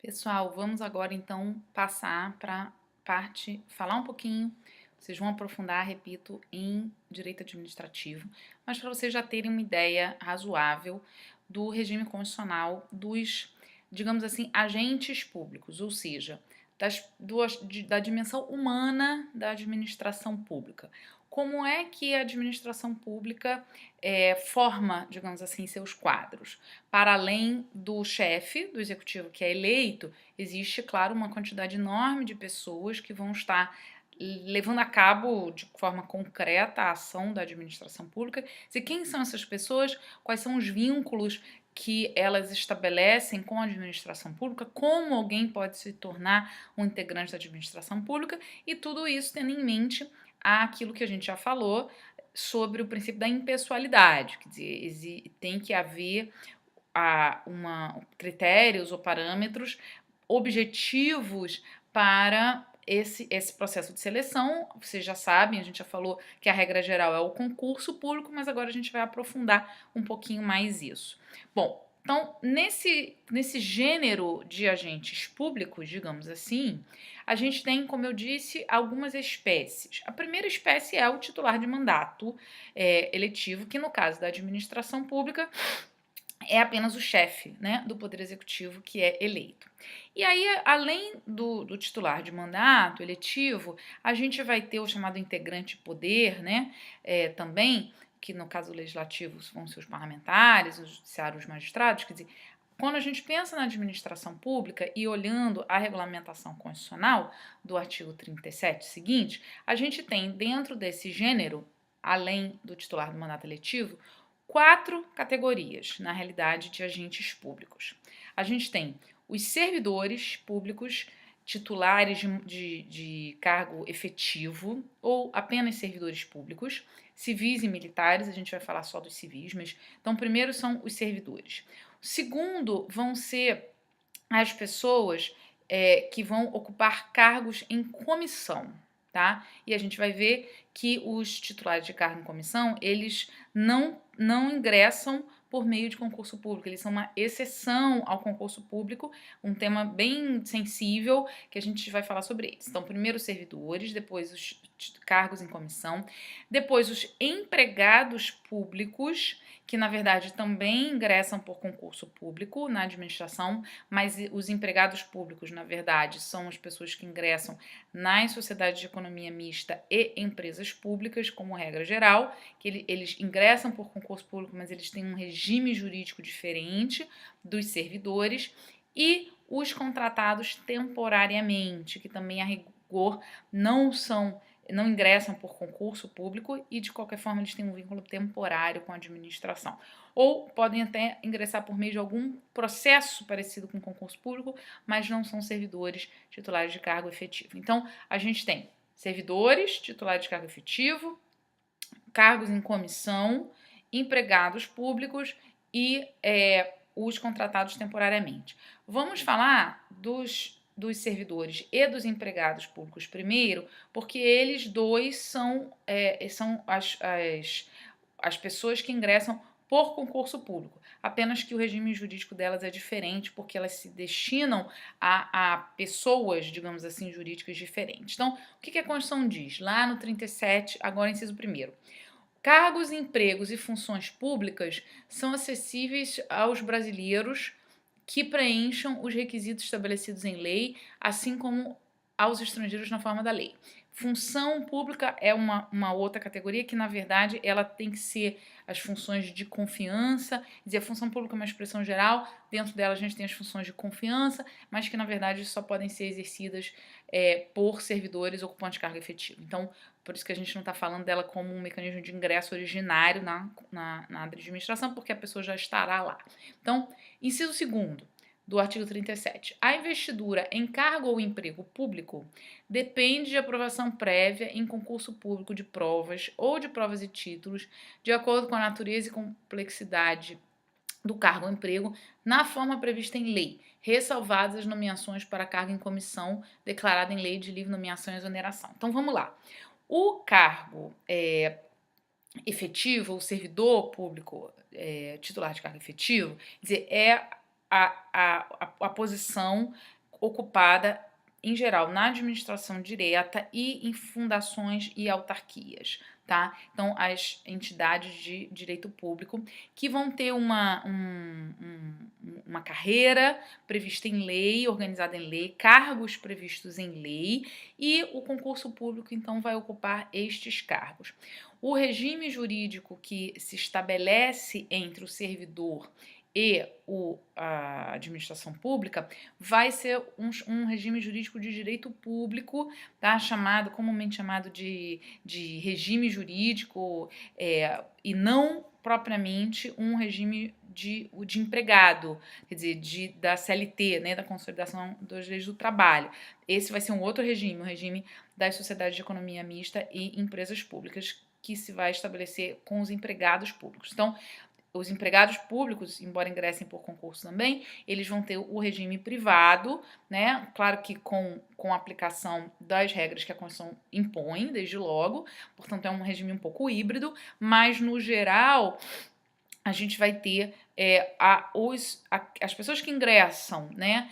Pessoal, vamos agora então passar para falar um pouquinho, vocês vão aprofundar, repito, em direito administrativo, mas para vocês já terem uma ideia razoável do regime constitucional dos, digamos assim, agentes públicos, ou seja, da dimensão humana da administração pública. Como é que a administração pública forma, digamos assim, seus quadros? Para além do chefe do executivo que é eleito, existe, claro, uma quantidade enorme de pessoas que vão estar levando a cabo de forma concreta a ação da administração pública. E quem são essas pessoas? Quais são os vínculos que elas estabelecem com a administração pública? Como alguém pode se tornar um integrante da administração pública? E tudo isso tendo em mente aquilo que a gente já falou sobre o princípio da impessoalidade, quer dizer, tem que haver critérios ou parâmetros objetivos para esse processo de seleção. Vocês já sabem, a gente já falou que a regra geral é o concurso público, mas agora a gente vai aprofundar um pouquinho mais isso. Bom, então, nesse gênero de agentes públicos, digamos assim, a gente tem, como eu disse, algumas espécies. A primeira espécie é o titular de mandato eletivo, que no caso da administração pública é apenas o chefe, né, do Poder Executivo que é eleito. E aí, além do titular de mandato eletivo, a gente vai ter o chamado integrante poder, né, também, que no caso legislativo vão ser os parlamentares, o judiciário, os magistrados, quer dizer, quando a gente pensa na administração pública e olhando a regulamentação constitucional do artigo 37 seguinte, a gente tem dentro desse gênero, além do titular do mandato eletivo, quatro categorias, na realidade, de agentes públicos. A gente tem os servidores públicos titulares de cargo efetivo ou apenas servidores públicos, civis e militares, a gente vai falar só dos civis, mas então primeiro são os servidores. O segundo vão ser as pessoas que vão ocupar cargos em comissão, tá? E a gente vai ver que os titulares de cargo em comissão, eles não ingressam por meio de concurso público, eles são uma exceção ao concurso público, um tema bem sensível que a gente vai falar sobre eles. Então, primeiro os servidores, depois os cargos em comissão, depois os empregados públicos, que na verdade também ingressam por concurso público na administração, mas os empregados públicos, na verdade, são as pessoas que ingressam nas sociedades de economia mista e empresas públicas, como regra geral, que eles ingressam por concurso público, mas eles têm um regime jurídico diferente dos servidores, e os contratados temporariamente, que também a rigor não ingressam por concurso público e, de qualquer forma, eles têm um vínculo temporário com a administração. Ou podem até ingressar por meio de algum processo parecido com concurso público, mas não são servidores titulares de cargo efetivo. Então, a gente tem servidores titulares de cargo efetivo, cargos em comissão, empregados públicos e os contratados temporariamente. Vamos falar dos servidores e dos empregados públicos primeiro, porque eles dois são as pessoas que ingressam por concurso público, apenas que o regime jurídico delas é diferente, porque elas se destinam a pessoas, digamos assim, jurídicas diferentes. Então, o que a Constituição diz? Lá no 37, agora inciso 1º. Cargos, empregos e funções públicas são acessíveis aos brasileiros que preencham os requisitos estabelecidos em lei, assim como aos estrangeiros na forma da lei. Função pública é uma outra categoria que, na verdade, ela tem que ser as funções de confiança. Dizer, a função pública é uma expressão geral, dentro dela a gente tem as funções de confiança, mas que, na verdade, só podem ser exercidas por servidores ocupantes de cargo efetivo. Então, por isso que a gente não está falando dela como um mecanismo de ingresso originário na administração, porque a pessoa já estará lá. Então, inciso 2º do artigo 37. A investidura em cargo ou emprego público depende de aprovação prévia em concurso público de provas ou de provas e títulos, de acordo com a natureza e complexidade do cargo ou emprego, na forma prevista em lei, ressalvadas as nomeações para cargo em comissão declarada em lei de livre nomeação e exoneração. Então, vamos lá. O cargo efetivo, o servidor público titular de cargo efetivo, quer dizer, a posição ocupada, em geral, na administração direta e em fundações e autarquias, tá? Então, as entidades de direito público que vão ter uma carreira prevista em lei, organizada em lei, cargos previstos em lei, e o concurso público, então, vai ocupar estes cargos. O regime jurídico que se estabelece entre o servidor e a administração pública vai ser um regime jurídico de direito público, tá? Comumente chamado de regime jurídico, e não propriamente um regime de empregado, quer dizer, da CLT, né, da Consolidação dos Direitos do Trabalho. Esse vai ser um outro regime, o regime das sociedades de economia mista e empresas públicas, que se vai estabelecer com os empregados públicos. Então, os empregados públicos, embora ingressem por concurso também, eles vão ter o regime privado, né? Claro que com a aplicação das regras que a Constituição impõe, desde logo, portanto é um regime um pouco híbrido, mas no geral a gente vai ter as pessoas que ingressam, né,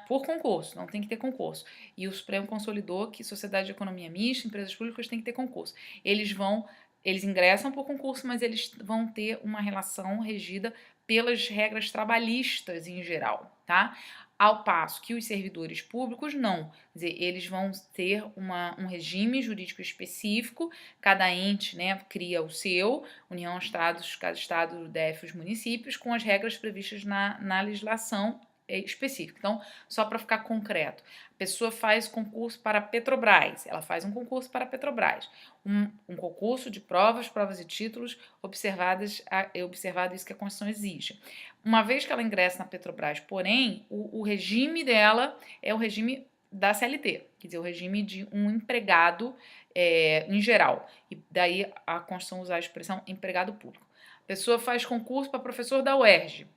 por concurso, não tem que ter concurso, e o Supremo consolidou que sociedade de economia mista, empresas públicas têm que ter concurso. Eles ingressam por concurso, mas eles vão ter uma relação regida pelas regras trabalhistas em geral, tá? Ao passo que os servidores públicos não. Quer dizer, eles vão ter um regime jurídico específico, cada ente, né, cria o seu, União, Estados, cada Estado, o DF, os municípios, com as regras previstas na legislação específica. Então, só para ficar concreto, a pessoa faz concurso para a Petrobras, ela faz um concurso para a Petrobras, um concurso de provas e títulos, observado isso que a Constituição exige. Uma vez que ela ingressa na Petrobras, porém, o regime dela é o regime da CLT, quer dizer, o regime de um empregado em geral, e daí a Constituição usa a expressão empregado público. A pessoa faz concurso para professor da UERJ,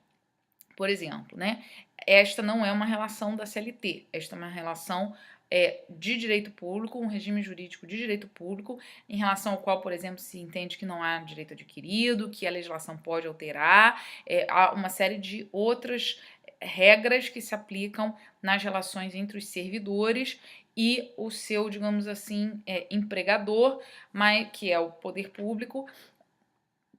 por exemplo, né? Esta não é uma relação da CLT, esta é uma relação de direito público, um regime jurídico de direito público, em relação ao qual, por exemplo, se entende que não há direito adquirido, que a legislação pode alterar, há uma série de outras regras que se aplicam nas relações entre os servidores e o seu, digamos assim, empregador, que é o poder público,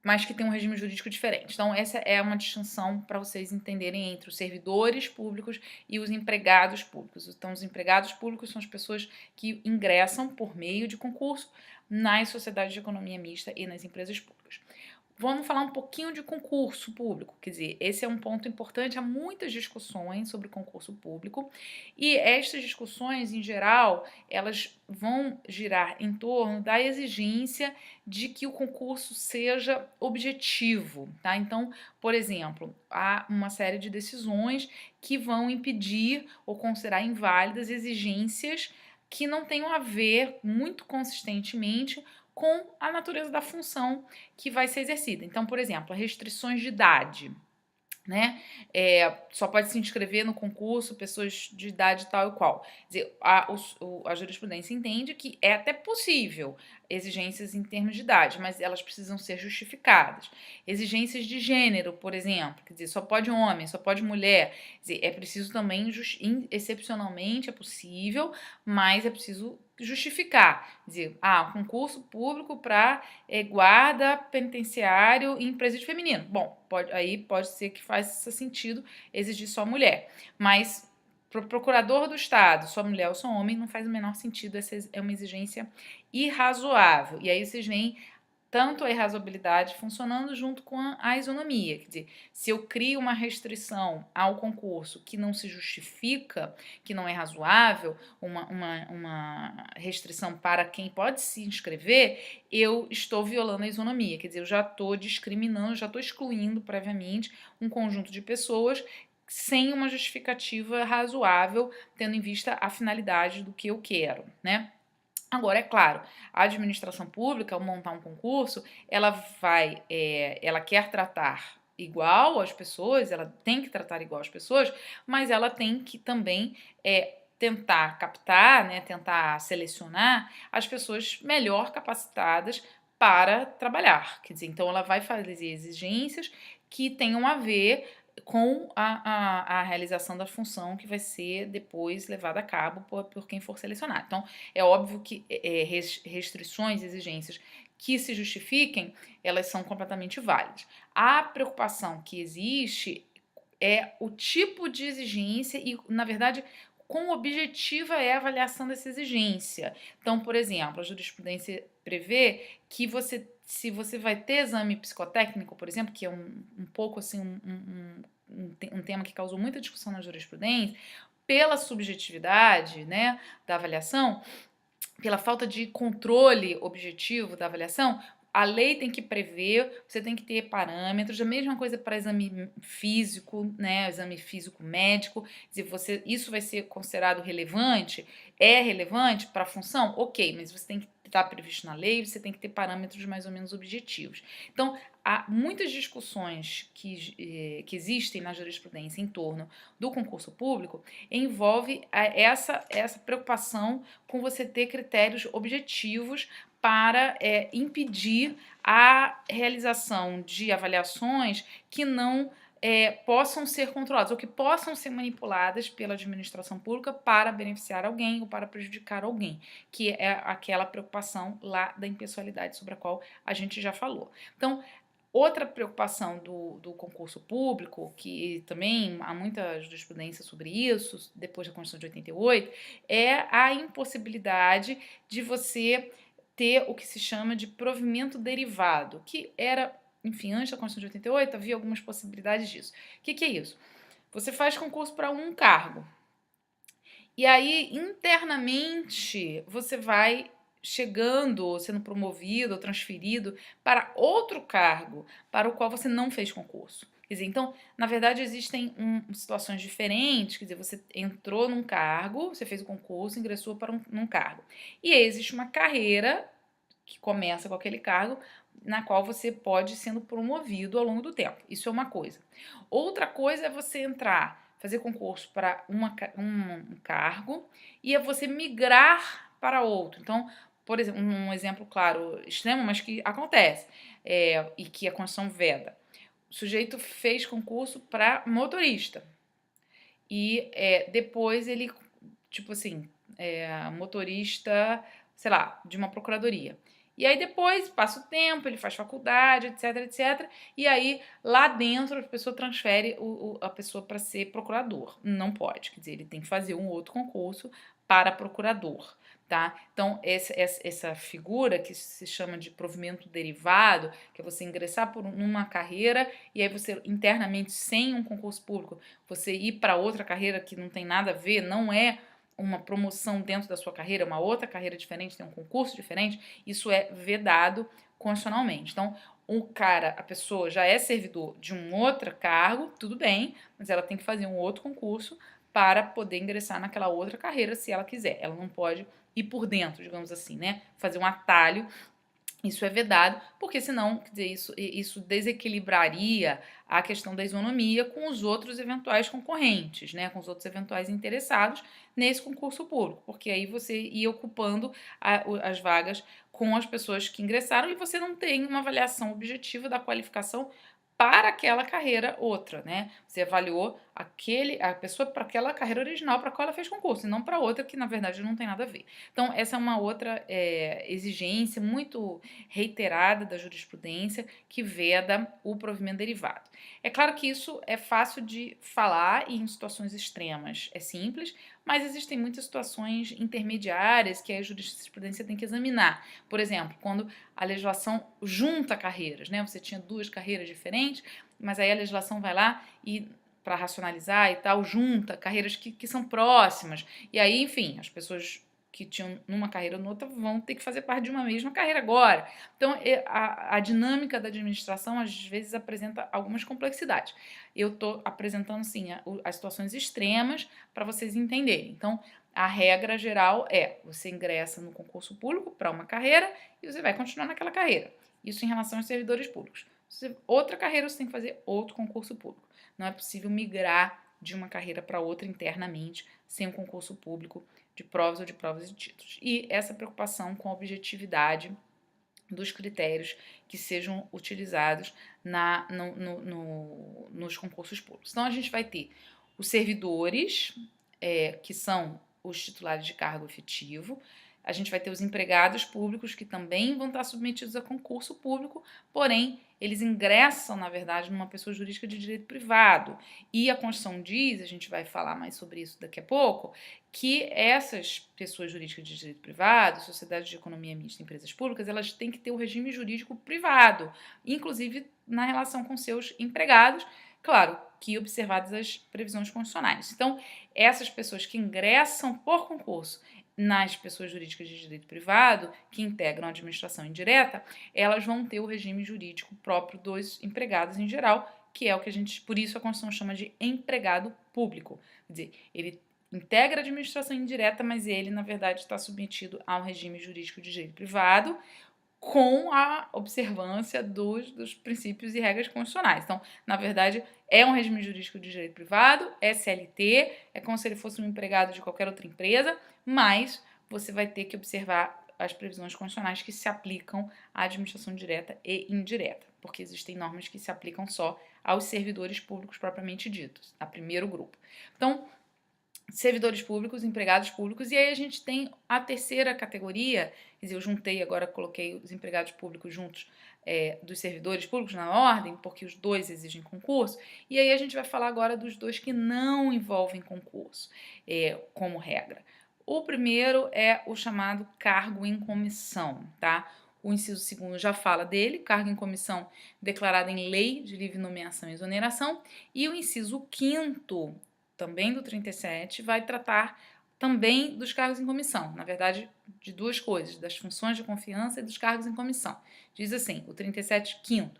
mas que tem um regime jurídico diferente. Então, essa é uma distinção para vocês entenderem entre os servidores públicos e os empregados públicos. Então, os empregados públicos são as pessoas que ingressam por meio de concurso nas sociedades de economia mista e nas empresas públicas. Vamos falar um pouquinho de concurso público, quer dizer, esse é um ponto importante, há muitas discussões sobre concurso público, e estas discussões, em geral, elas vão girar em torno da exigência de que o concurso seja objetivo, tá? Então, por exemplo, há uma série de decisões que vão impedir ou considerar inválidas exigências que não tenham a ver muito consistentemente com a natureza da função que vai ser exercida. Então, por exemplo, restrições de idade, né? Só pode se inscrever no concurso pessoas de idade tal e qual. Quer dizer, a jurisprudência entende que é até possível exigências em termos de idade, mas elas precisam ser justificadas. Exigências de gênero, por exemplo, quer dizer, só pode homem, só pode mulher. Quer dizer, é preciso também, excepcionalmente é possível, mas é preciso justificar. Quer dizer, concurso público para guarda penitenciário em presídio feminino. Bom, aí pode ser que faça sentido exigir só mulher, mas para o procurador do Estado, só mulher ou só homem, não faz o menor sentido, essa é uma exigência irrazoável. E aí vocês veem tanto a irrazoabilidade funcionando junto com a isonomia. Quer dizer, se eu crio uma restrição ao concurso que não se justifica, que não é razoável, uma restrição para quem pode se inscrever, eu estou violando a isonomia. Quer dizer, eu já estou discriminando, já estou excluindo previamente um conjunto de pessoas sem uma justificativa razoável, tendo em vista a finalidade do que eu quero, né? Agora, é claro, a administração pública, ao montar um concurso, ela quer tratar igual as pessoas, ela tem que tratar igual as pessoas, mas ela tem que também tentar captar, né, tentar selecionar as pessoas melhor capacitadas para trabalhar. Quer dizer, então ela vai fazer exigências que tenham a ver com a realização da função que vai ser depois levada a cabo por quem for selecionado. Então, é óbvio que restrições, exigências que se justifiquem, elas são completamente válidas. A preocupação que existe é o tipo de exigência e, na verdade, quão objetiva é a avaliação dessa exigência. Então, por exemplo, a jurisprudência prevê que se você vai ter exame psicotécnico, por exemplo, que é um pouco assim um tema que causou muita discussão na jurisprudência, pela subjetividade, né, da avaliação, pela falta de controle objetivo da avaliação, a lei tem que prever, você tem que ter parâmetros, a mesma coisa para exame físico, né, exame físico médico, se você, isso vai ser considerado relevante, é relevante para a função? Ok, mas você tem que estar previsto na lei, você tem que ter parâmetros mais ou menos objetivos. Então, há muitas discussões que existem na jurisprudência em torno do concurso público, envolve essa preocupação com você ter critérios objetivos para impedir a realização de avaliações que não possam ser controladas ou que possam ser manipuladas pela administração pública para beneficiar alguém ou para prejudicar alguém, que é aquela preocupação lá da impessoalidade sobre a qual a gente já falou. Então, outra preocupação do concurso público, que também há muita jurisprudência sobre isso, depois da Constituição de 88, é a impossibilidade de você ter o que se chama de provimento derivado, que era, enfim, antes da Constituição de 88 havia algumas possibilidades disso. O que é isso? Você faz concurso para um cargo, e aí internamente você vai chegando, ou sendo promovido ou transferido para outro cargo para o qual você não fez concurso. Quer dizer, então, na verdade, existem situações diferentes, quer dizer, você entrou num cargo, você fez o concurso, ingressou para num cargo. E aí existe uma carreira que começa com aquele cargo, na qual você pode ir sendo promovido ao longo do tempo. Isso é uma coisa. Outra coisa é você entrar, fazer concurso para um cargo e é você migrar para outro. Então, por exemplo, um exemplo claro, extremo, mas que acontece, e que a Constituição veda. O sujeito fez concurso para motorista e depois ele, tipo assim, motorista, sei lá, de uma procuradoria. E aí depois passa o tempo, ele faz faculdade, etc, etc. E aí lá dentro a pessoa transfere a pessoa para ser procurador. Não pode, quer dizer, ele tem que fazer um outro concurso para procurador. Tá? Então, essa figura que se chama de provimento derivado, que é você ingressar numa carreira e aí você internamente, sem um concurso público, você ir para outra carreira que não tem nada a ver, não é uma promoção dentro da sua carreira, uma outra carreira diferente, tem um concurso diferente, isso é vedado constitucionalmente. Então, a pessoa já é servidor de um outro cargo, tudo bem, mas ela tem que fazer um outro concurso para poder ingressar naquela outra carreira se ela quiser. Ela não pode ir por dentro, digamos assim, né? Fazer um atalho. Isso é vedado, porque senão, quer dizer, isso desequilibraria a questão da isonomia com os outros eventuais concorrentes, né, com os outros eventuais interessados nesse concurso público, porque aí você ia ocupando as vagas com as pessoas que ingressaram e você não tem uma avaliação objetiva da qualificação para aquela carreira outra, né? Você avaliou a pessoa para aquela carreira original para a qual ela fez concurso, e não para outra que, na verdade, não tem nada a ver. Então, essa é uma outra exigência muito reiterada da jurisprudência que veda o provimento derivado. É claro que isso é fácil de falar e em situações extremas é simples, mas existem muitas situações intermediárias que a jurisprudência tem que examinar. Por exemplo, quando a legislação junta carreiras, né? Você tinha duas carreiras diferentes, mas aí a legislação vai lá e para racionalizar e tal, junta carreiras que são próximas. E aí, enfim, as pessoas que tinham numa carreira ou noutra vão ter que fazer parte de uma mesma carreira agora. Então, a dinâmica da administração às vezes apresenta algumas complexidades. Eu estou apresentando, sim, as situações extremas para vocês entenderem. Então, a regra geral é: você ingressa no concurso público para uma carreira e você vai continuar naquela carreira. Isso em relação aos servidores públicos. Outra carreira, você tem que fazer outro concurso público. Não é possível migrar de uma carreira para outra internamente sem um concurso público de provas ou de provas e títulos. E essa preocupação com a objetividade dos critérios que sejam utilizados nos concursos públicos. Então, a gente vai ter os servidores, que são os titulares de cargo efetivo. A gente vai ter os empregados públicos, que também vão estar submetidos a concurso público, porém, eles ingressam, na verdade, numa pessoa jurídica de direito privado. E a Constituição diz, a gente vai falar mais sobre isso daqui a pouco, que essas pessoas jurídicas de direito privado, sociedades de economia mista, empresas públicas, elas têm que ter o regime jurídico privado, inclusive na relação com seus empregados, claro, que observadas as previsões constitucionais. Então, essas pessoas que ingressam por concurso nas pessoas jurídicas de direito privado, que integram a administração indireta, elas vão ter o regime jurídico próprio dos empregados em geral, que é o que a gente, por isso a Constituição chama de empregado público. Quer dizer, ele integra a administração indireta, mas ele, na verdade, está submetido ao regime jurídico de direito privado, com a observância dos princípios e regras constitucionais. Então, na verdade, é um regime jurídico de direito privado, é CLT, é como se ele fosse um empregado de qualquer outra empresa, mas você vai ter que observar as previsões constitucionais que se aplicam à administração direta e indireta, porque existem normas que se aplicam só aos servidores públicos propriamente ditos, a primeiro grupo. Então, servidores públicos, empregados públicos, e aí a gente tem a terceira categoria, quer dizer, eu juntei agora, coloquei os empregados públicos juntos dos servidores públicos na ordem, porque os dois exigem concurso, e aí a gente vai falar agora dos dois que não envolvem concurso, como regra. O primeiro é o chamado cargo em comissão, tá? O inciso 2º já fala dele, cargo em comissão declarado em lei de livre nomeação e exoneração, e o inciso 5º também do 37, vai tratar também dos cargos em comissão, na verdade, de duas coisas, das funções de confiança e dos cargos em comissão. Diz assim, o 37, 5º.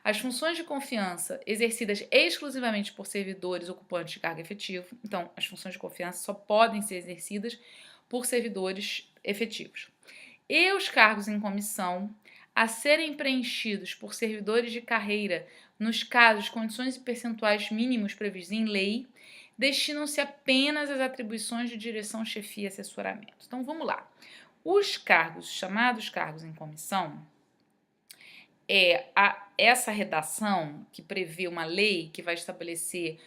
As funções de confiança exercidas exclusivamente por servidores ocupantes de cargo efetivo, então, as funções de confiança só podem ser exercidas por servidores efetivos. E os cargos em comissão a serem preenchidos por servidores de carreira nos casos, condições e percentuais mínimos previstos em lei, destinam-se apenas às atribuições de direção, chefia e assessoramento. Então, vamos lá. Os cargos, chamados cargos em comissão, essa redação que prevê uma lei que vai estabelecer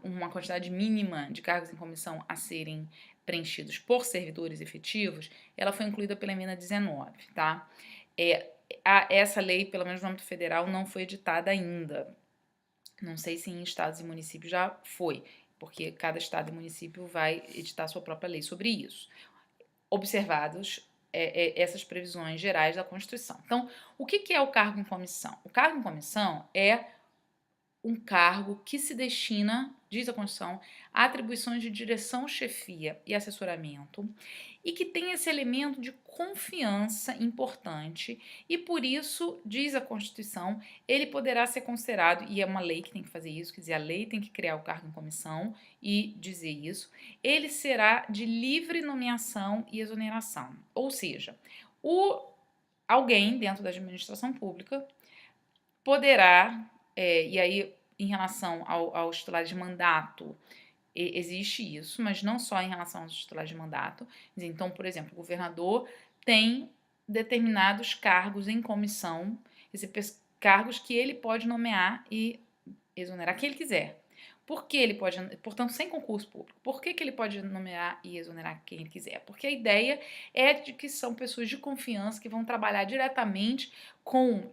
uma quantidade mínima de cargos em comissão a serem preenchidos por servidores efetivos, ela foi incluída pela emenda 19, tá? Essa lei, pelo menos no âmbito federal, não foi editada ainda. Não sei se em estados e municípios já foi, porque cada estado e município vai editar sua própria lei sobre isso. Observados essas previsões gerais da Constituição. Então, o que é o cargo em comissão? O cargo em comissão é um cargo que se destina, diz a Constituição, a atribuições de direção, chefia e assessoramento, e que tem esse elemento de confiança importante, e por isso, diz a Constituição, ele poderá ser considerado, e é uma lei que tem que fazer isso, quer dizer, a lei tem que criar o cargo em comissão e dizer isso, ele será de livre nomeação e exoneração, ou seja, alguém dentro da administração pública poderá, e aí em relação aos titulares de mandato, existe isso, mas não só em relação aos titulares de mandato. Então, por exemplo, o governador tem determinados cargos em comissão, cargos que ele pode nomear e exonerar quem ele quiser. Por que ele pode, portanto, sem concurso público, por que ele pode nomear e exonerar quem ele quiser? Porque a ideia é de que são pessoas de confiança que vão trabalhar diretamente com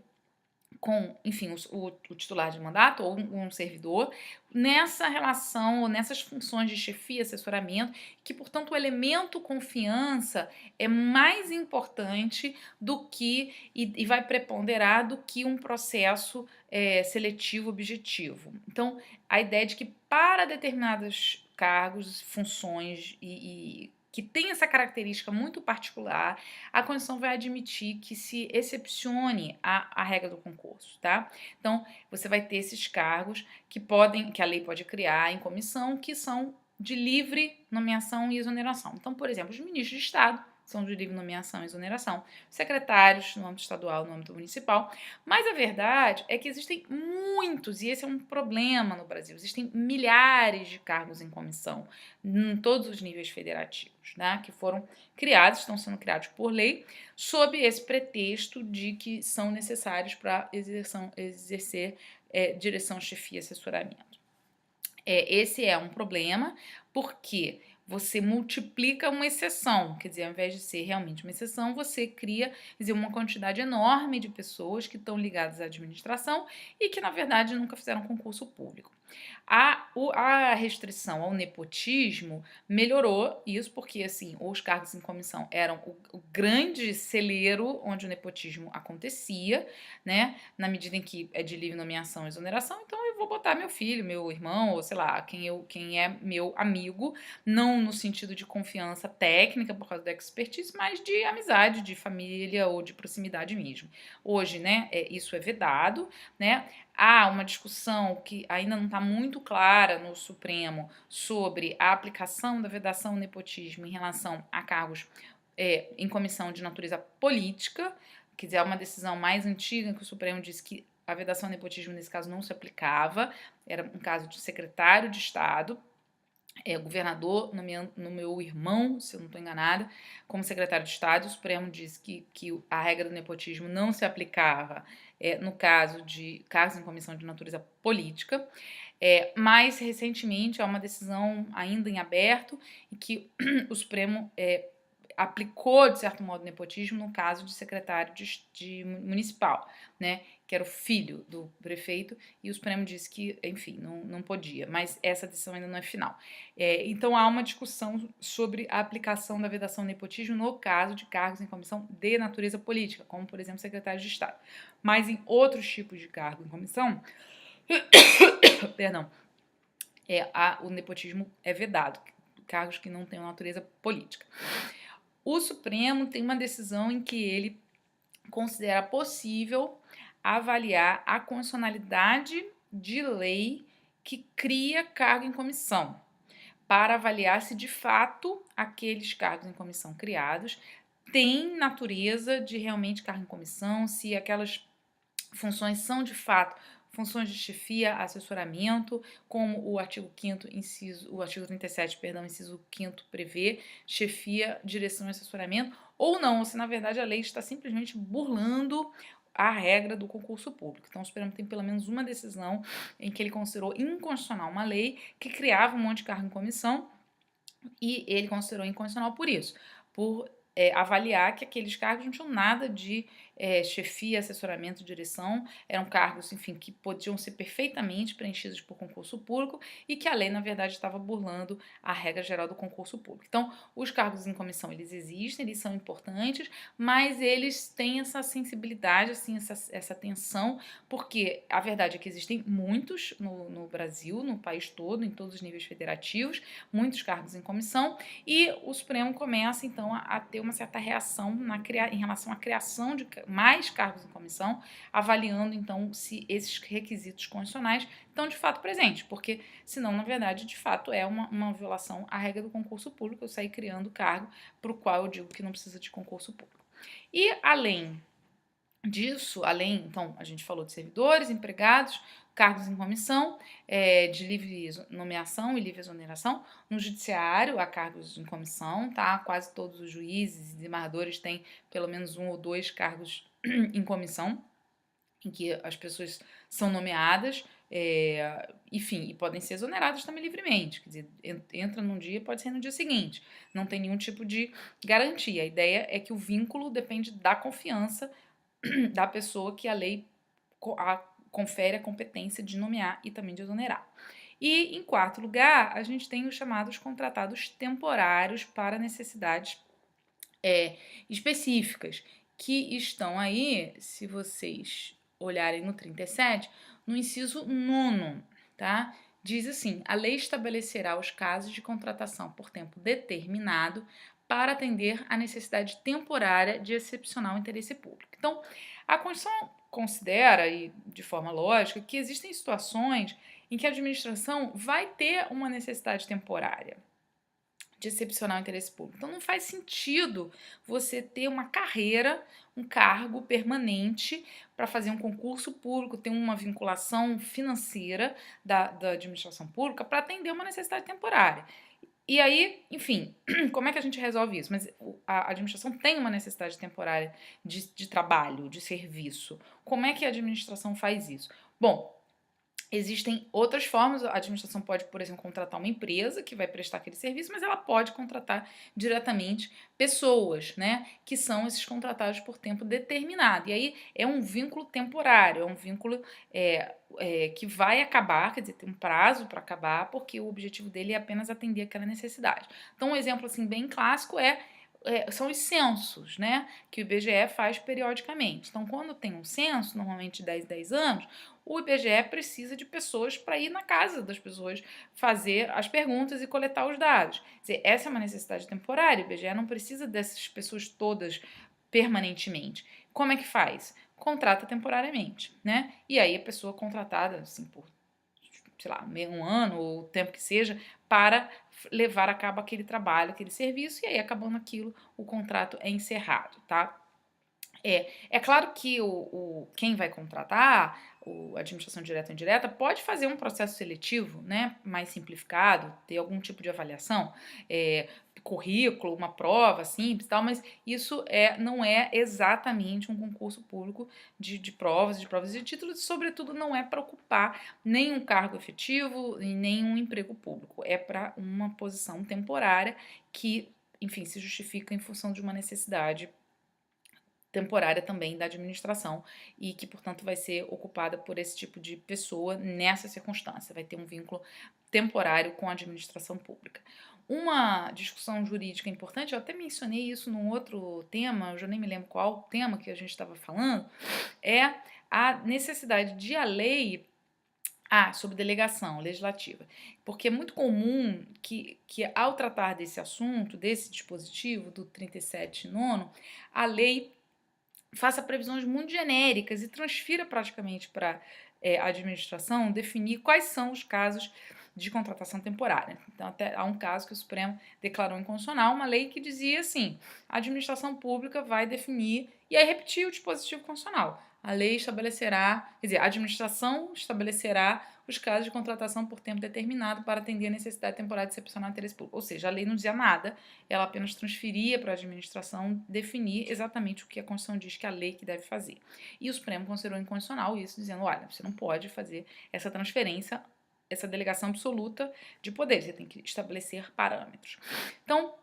enfim, o titular de mandato ou um servidor, nessa relação ou nessas funções de chefia, assessoramento, que, portanto, o elemento confiança é mais importante do que, e vai preponderar do que um processo seletivo objetivo. Então, a ideia é de que para determinados cargos, funções que tem essa característica muito particular, a Constituição vai admitir que se excepcione a regra do concurso, tá? Então, você vai ter esses cargos que a lei pode criar em comissão, que são de livre nomeação e exoneração. Então, por exemplo, os ministros de Estado são de livre nomeação e exoneração, secretários no âmbito estadual, no âmbito municipal, mas a verdade é que existem muitos, e esse é um problema no Brasil, existem milhares de cargos em comissão, em todos os níveis federativos, né, que foram criados, estão sendo criados por lei, sob esse pretexto de que são necessários para exercer direção, chefia e assessoramento. Esse é um problema, porque você multiplica uma exceção, quer dizer, ao invés de ser realmente uma exceção, você cria, quer dizer, uma quantidade enorme de pessoas que estão ligadas à administração e que, na verdade, nunca fizeram concurso público. A restrição ao nepotismo melhorou isso, porque assim, os cargos em comissão eram o grande celeiro onde o nepotismo acontecia, né? Na medida em que é de livre nomeação e exoneração, então eu vou botar meu filho, meu irmão, ou sei lá, quem é meu amigo, não no sentido de confiança técnica por causa da expertise, mas de amizade, de família ou de proximidade mesmo. Hoje, né, isso é vedado, né? Há uma discussão que ainda não está muito clara no Supremo sobre a aplicação da vedação ao nepotismo em relação a cargos em comissão de natureza política, quer dizer, é uma decisão mais antiga que o Supremo disse que a vedação ao nepotismo nesse caso não se aplicava, era um caso de secretário de Estado, governador no meu irmão, se eu não estou enganada, como secretário de Estado. O Supremo disse que a regra do nepotismo não se aplicava no caso de cargos em comissão de natureza política. Mais recentemente, há uma decisão ainda em aberto em que o Supremo aplicou, de certo modo, nepotismo no caso de secretário de municipal, né, que era o filho do prefeito, e o Supremo disse que, enfim, não podia, mas essa decisão ainda não é final. Então, há uma discussão sobre a aplicação da vedação ao nepotismo no caso de cargos em comissão de natureza política, como, por exemplo, secretário de Estado. Mas em outros tipos de cargo em comissão, perdão, o nepotismo é vedado, cargos que não tenham natureza política. O Supremo tem uma decisão em que ele considera possível avaliar a constitucionalidade de lei que cria cargo em comissão, para avaliar se de fato aqueles cargos em comissão criados têm natureza de realmente cargo em comissão, se aquelas funções são de fato funções de chefia, assessoramento, como o artigo 5º, o artigo 37, perdão, inciso 5º prevê, chefia, direção e assessoramento, ou não, ou se na verdade a lei está simplesmente burlando a regra do concurso público. Então o Supremo tem pelo menos uma decisão em que ele considerou inconstitucional uma lei que criava um monte de cargo em comissão, e ele considerou inconstitucional por isso, por avaliar que aqueles cargos não tinham nada de chefia, assessoramento, direção, eram cargos, enfim, que podiam ser perfeitamente preenchidos por concurso público e que a lei, na verdade, estava burlando a regra geral do concurso público. Então, os cargos em comissão, eles existem, eles são importantes, mas eles têm essa sensibilidade, assim, essa tensão, porque a verdade é que existem muitos no Brasil, no país todo, em todos os níveis federativos, muitos cargos em comissão, e o Supremo começa, então, a ter uma certa reação em relação à criação de mais cargos em comissão, avaliando, então, se esses requisitos constitucionais estão, de fato, presentes, porque, senão, na verdade, de fato, é uma violação à regra do concurso público, eu sair criando cargo para o qual eu digo que não precisa de concurso público. E, além disso, então, a gente falou de servidores, empregados, cargos em comissão, de livre nomeação e livre exoneração. No judiciário, há cargos em comissão, tá? Quase todos os juízes e desembargadores têm pelo menos 1 ou 2 cargos em comissão, em que as pessoas são nomeadas, enfim, e podem ser exoneradas também livremente, quer dizer, entra num dia, pode ser no dia seguinte, não tem nenhum tipo de garantia. A ideia é que o vínculo depende da confiança da pessoa que a lei confere a competência de nomear e também de exonerar. E, em quarto lugar, a gente tem os chamados contratados temporários para necessidades específicas, que estão aí, se vocês olharem no 37, no inciso 9º, tá? Diz assim: a lei estabelecerá os casos de contratação por tempo determinado para atender à necessidade temporária de excepcional interesse público. Então, a Constituição considera, e de forma lógica, que existem situações em que a administração vai ter uma necessidade temporária. de excepcional interesse público. Então não faz sentido você ter uma carreira, um cargo permanente para fazer um concurso público, ter uma vinculação financeira da administração pública para atender uma necessidade temporária. E aí, enfim, como é que a gente resolve isso? Mas a administração tem uma necessidade temporária de trabalho, de serviço. Como é que a administração faz isso? Bom, existem outras formas, a administração pode, por exemplo, contratar uma empresa que vai prestar aquele serviço, mas ela pode contratar diretamente pessoas, né, que são esses contratados por tempo determinado. E aí é um vínculo temporário, é um vínculo que vai acabar, quer dizer, tem um prazo para acabar, porque o objetivo dele é apenas atender aquela necessidade. Então, um exemplo assim bem clássico são os censos, né, que o IBGE faz periodicamente. Então, quando tem um censo, normalmente de 10 anos, o IBGE precisa de pessoas para ir na casa das pessoas, fazer as perguntas e coletar os dados. Quer dizer, essa é uma necessidade temporária, o IBGE não precisa dessas pessoas todas permanentemente. Como é que faz? Contrata temporariamente, né? E aí a pessoa contratada, assim, por, sei lá, um ano ou o tempo que seja, para levar a cabo aquele trabalho, aquele serviço, e aí acabando aquilo, o contrato é encerrado, tá? É claro que quem vai contratar, a administração direta ou indireta, pode fazer um processo seletivo, né, mais simplificado, ter algum tipo de avaliação, currículo, uma prova simples e tal, mas isso não é exatamente um concurso público de provas e títulos, e sobretudo não é para ocupar nenhum cargo efetivo e nenhum emprego público, é para uma posição temporária que, enfim, se justifica em função de uma necessidade temporária também da administração e que, portanto, vai ser ocupada por esse tipo de pessoa nessa circunstância, vai ter um vínculo temporário com a administração pública. Uma discussão jurídica importante, eu até mencionei isso num outro tema, eu já nem me lembro qual tema que a gente estava falando, é a necessidade de a lei sobre delegação legislativa. Porque é muito comum que ao tratar desse assunto, desse dispositivo, do 37 nono, a lei faça previsões muito genéricas e transfira praticamente para a administração definir quais são os casos de contratação temporária. Então, até há um caso que o Supremo declarou inconstitucional, uma lei que dizia assim: a administração pública vai definir, e aí repetiu o dispositivo constitucional. A lei estabelecerá, quer dizer, a administração estabelecerá os casos de contratação por tempo determinado para atender a necessidade temporária de excepcional interesse público. Ou seja, a lei não dizia nada, ela apenas transferia para a administração definir exatamente o que a Constituição diz que é a lei que deve fazer. E o Supremo considerou inconstitucional isso, dizendo, olha, você não pode fazer essa transferência, essa delegação absoluta de poder, você tem que estabelecer parâmetros. Então,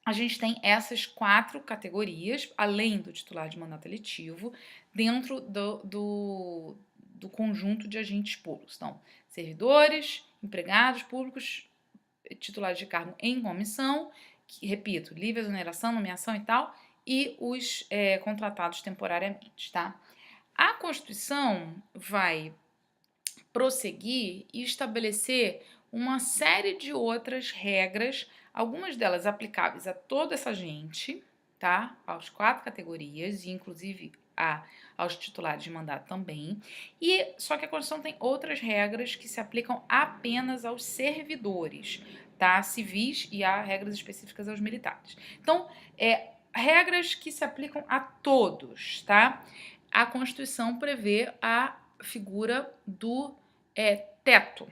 a gente tem essas 4 categorias, além do titular de mandato eletivo, dentro do conjunto de agentes públicos. Então, servidores, empregados públicos, titulares de cargo em comissão, que, repito, livre exoneração, nomeação e tal, e os contratados temporariamente, tá? A Constituição vai prosseguir e estabelecer uma série de outras regras, algumas delas aplicáveis a toda essa gente, tá? Aos 4 categorias, e inclusive aos titulares de mandato também. E só que a Constituição tem outras regras que se aplicam apenas aos servidores, tá? Civis, e há regras específicas aos militares. Então, regras que se aplicam a todos, tá? A Constituição prevê a figura do teto,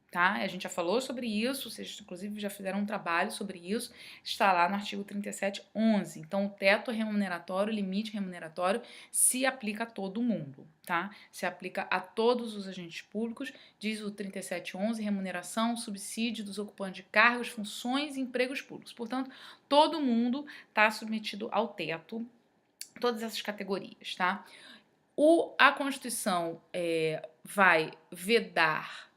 tá? A gente já falou sobre isso, vocês inclusive já fizeram um trabalho sobre isso, está lá no artigo 3711. Então, o teto remuneratório, o limite remuneratório, se aplica a todo mundo, tá? Se aplica a todos os agentes públicos, diz o 3711, remuneração, subsídio dos ocupantes de cargos, funções e empregos públicos. Portanto, todo mundo está submetido ao teto, todas essas categorias, tá? A Constituição vai vedar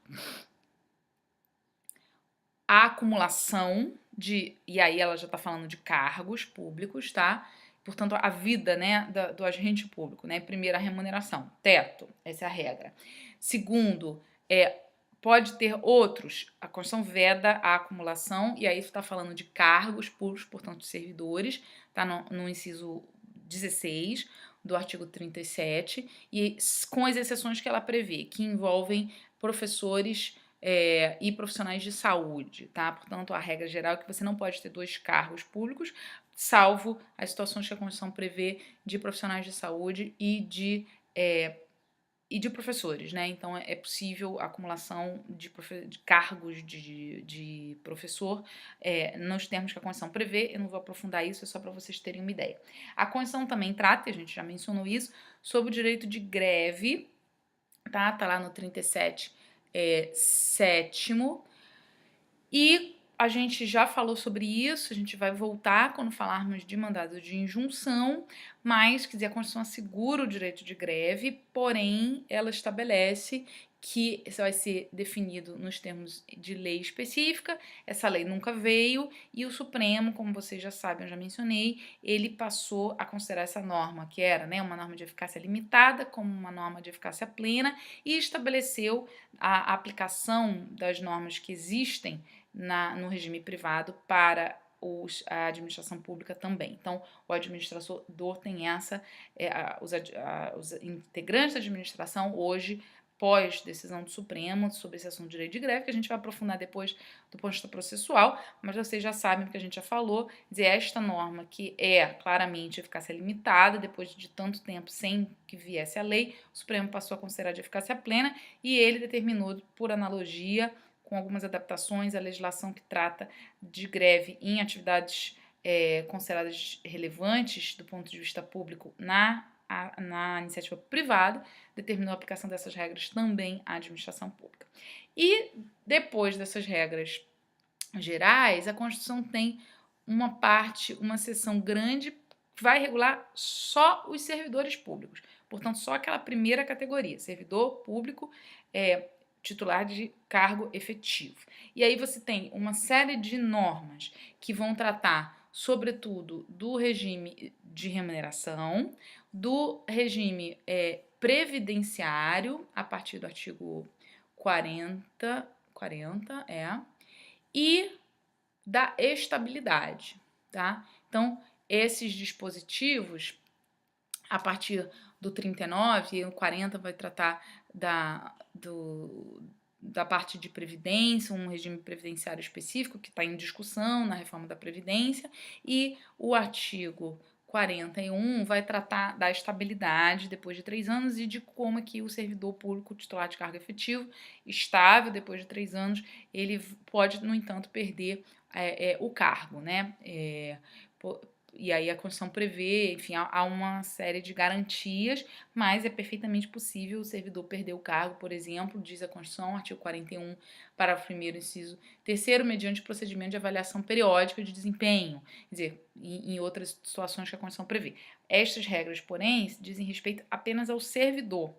a acumulação e aí ela já está falando de cargos públicos, tá? Portanto, a vida, né, do agente público, né? Primeiro, a remuneração, teto, essa é a regra. Segundo, pode ter outros, a Constituição veda a acumulação, e aí isso está falando de cargos públicos, portanto, servidores, tá no inciso 16 do artigo 37, e com as exceções que ela prevê, que envolvem professores e profissionais de saúde, tá? Portanto, a regra geral é que você não pode ter 2 cargos públicos, salvo as situações que a Constituição prevê de profissionais de saúde e de professores, né? Então é possível a acumulação de cargos de professor nos termos que a Constituição prevê. Eu não vou aprofundar isso, é só para vocês terem uma ideia. A Constituição também trata, a gente já mencionou isso, sobre o direito de greve, tá? Tá lá no 37, sétimo. E a gente já falou sobre isso, a gente vai voltar quando falarmos de mandado de injunção, mas, quer dizer, a Constituição assegura o direito de greve, porém, ela estabelece que isso vai ser definido nos termos de lei específica, essa lei nunca veio, e o Supremo, como vocês já sabem, eu já mencionei, ele passou a considerar essa norma, que era, né, uma norma de eficácia limitada, como uma norma de eficácia plena, e estabeleceu a aplicação das normas que existem no regime privado para a administração pública também. Então, o administrador tem os integrantes da administração hoje, pós decisão do Supremo sobre esse assunto de direito de greve, que a gente vai aprofundar depois do ponto de vista processual, mas vocês já sabem, porque a gente já falou, dizer esta norma que é claramente eficácia limitada, depois de tanto tempo sem que viesse a lei, o Supremo passou a considerar de eficácia plena e ele determinou, por analogia, com algumas adaptações, a legislação que trata de greve em atividades consideradas relevantes do ponto de vista público na iniciativa privada, determinou a aplicação dessas regras também à administração pública. E depois dessas regras gerais, a Constituição tem uma seção grande que vai regular só os servidores públicos. Portanto, só aquela primeira categoria, servidor público titular de cargo efetivo. E aí você tem uma série de normas que vão tratar, sobretudo, do regime de remuneração, do regime previdenciário, a partir do artigo 40 e da estabilidade, tá? Então, esses dispositivos, a partir do 39, e o 40 vai tratar da parte de previdência, um regime previdenciário específico que está em discussão na reforma da Previdência, e o artigo 41 vai tratar da estabilidade depois de 3 anos e de como é que o servidor público titular de cargo efetivo, estável depois de 3 anos, ele pode, no entanto, perder o cargo, né? E aí a Constituição prevê, enfim, há uma série de garantias, mas é perfeitamente possível o servidor perder o cargo, por exemplo, diz a Constituição, artigo 41, parágrafo 1º, inciso 3º, mediante procedimento de avaliação periódica de desempenho, quer dizer, em outras situações que a Constituição prevê. Estas regras, porém, dizem respeito apenas ao servidor,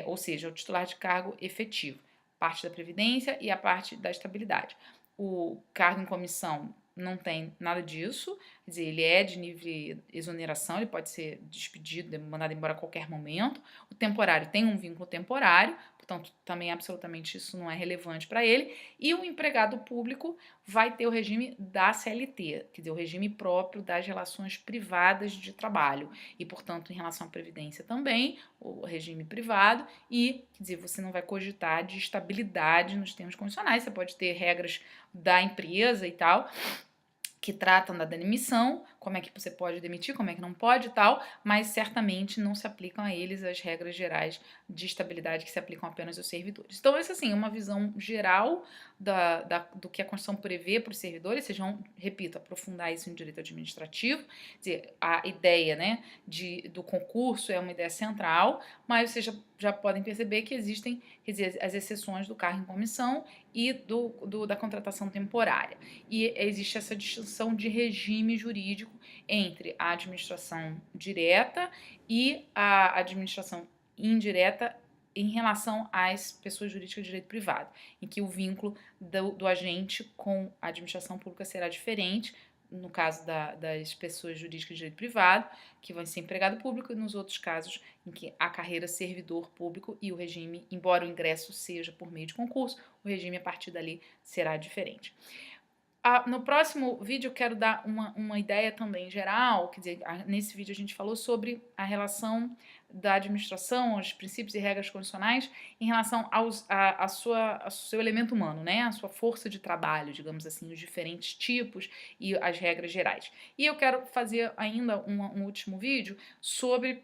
ou seja, ao titular de cargo efetivo, parte da Previdência e a parte da estabilidade. O cargo em comissão não tem nada disso, quer dizer, ele é de nível de exoneração, ele pode ser despedido, mandado embora a qualquer momento. O temporário tem um vínculo temporário, portanto, também absolutamente isso não é relevante para ele. E o empregado público vai ter o regime da CLT, quer dizer, o regime próprio das relações privadas de trabalho. E, portanto, em relação à Previdência também, o regime privado. E, quer dizer, você não vai cogitar de estabilidade nos termos condicionais, você pode ter regras da empresa e tal, que tratam da demissão, como é que você pode demitir, como é que não pode e tal, mas certamente não se aplicam a eles as regras gerais de estabilidade que se aplicam apenas aos servidores. Então, essa assim, é uma visão geral do que a Constituição prevê para os servidores. Vocês vão, repito, aprofundar isso em direito administrativo. Quer dizer, a ideia, né, do concurso é uma ideia central, mas vocês já podem perceber que existem, quer dizer, as exceções do cargo em comissão e da contratação temporária. E existe essa distinção de regime jurídico entre a administração direta e a administração indireta em relação às pessoas jurídicas de direito privado, em que o vínculo do agente com a administração pública será diferente, no caso das pessoas jurídicas de direito privado, que vão ser empregado público, e nos outros casos em que a carreira servidor público e o regime, embora o ingresso seja por meio de concurso, o regime a partir dali será diferente. No próximo vídeo eu quero dar uma ideia também geral, quer dizer, nesse vídeo a gente falou sobre a relação da administração, os princípios e regras constitucionais em relação ao seu elemento humano, né? A sua força de trabalho, digamos assim, os diferentes tipos e as regras gerais. E eu quero fazer ainda um último vídeo sobre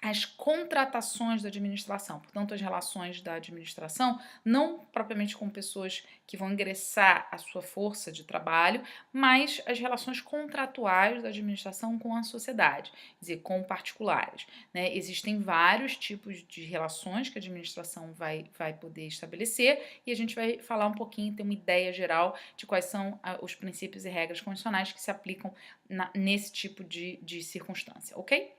as contratações da administração, portanto, as relações da administração, não propriamente com pessoas que vão ingressar a sua força de trabalho, mas as relações contratuais da administração com a sociedade, quer dizer, com particulares, né? Existem vários tipos de relações que a administração vai poder estabelecer e a gente vai falar um pouquinho, ter uma ideia geral de quais são os princípios e regras constitucionais que se aplicam nesse tipo de circunstância, ok?